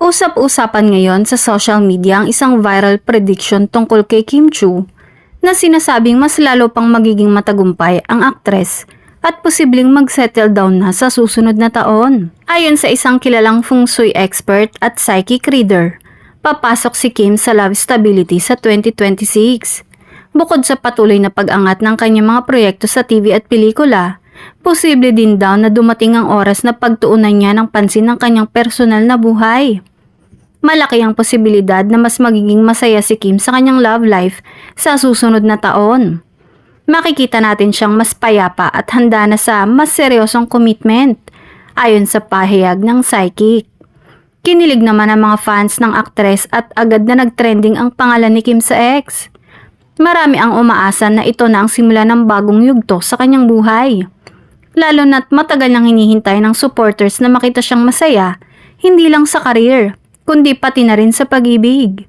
Usap-usapan ngayon sa social media ang isang viral prediction tungkol kay Kim Chiu na sinasabing mas lalo pang magiging matagumpay ang aktres at posibleng mag-settle down na sa susunod na taon. Ayon sa isang kilalang feng shui expert at psychic reader, papasok si Kim sa love stability sa 2026. Bukod sa patuloy na pag-angat ng kanyang mga proyekto sa TV at pelikula, posible din daw na dumating ang oras na pagtuunan niya ng pansin ng kanyang personal na buhay. Malaki ang posibilidad na mas magiging masaya si Kim sa kanyang love life sa susunod na taon. Makikita natin siyang mas payapa at handa na sa mas seryosong commitment, ayon sa pahayag ng psychic. Kinilig naman ang mga fans ng aktres at agad na nagtrending ang pangalan ni Kim sa X. Marami ang umaasa na ito na ang simula ng bagong yugto sa kanyang buhay. Lalo na't matagal nang hinihintay ng supporters na makita siyang masaya, hindi lang sa career, kundi pati na rin sa pag-ibig.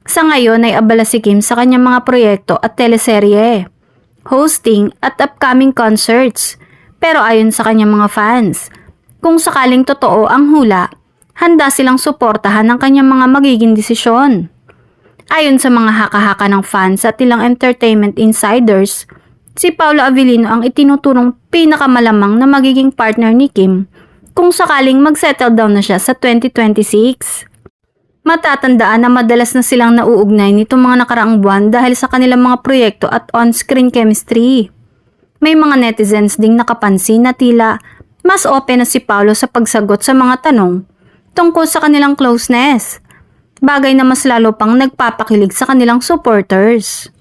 Sa ngayon ay abala si Kim sa kanyang mga proyekto at teleserye, hosting at upcoming concerts. Pero ayon sa kanyang mga fans, kung sakaling totoo ang hula, handa silang suportahan ang kanyang mga magiging desisyon. Ayon sa mga haka-haka ng fans at ilang entertainment insiders, si Paolo Avellino ang itinuturong pinakamalamang na magiging partner ni Kim kung sakaling mag-settle down na siya sa 2026. Matatandaan na madalas na silang nauugnay nitong mga nakaraang buwan dahil sa kanilang mga proyekto at on-screen chemistry. May mga netizens ding nakapansin na tila mas open na si Paolo sa pagsagot sa mga tanong tungkol sa kanilang closeness, bagay na mas lalo pang nagpapakilig sa kanilang supporters.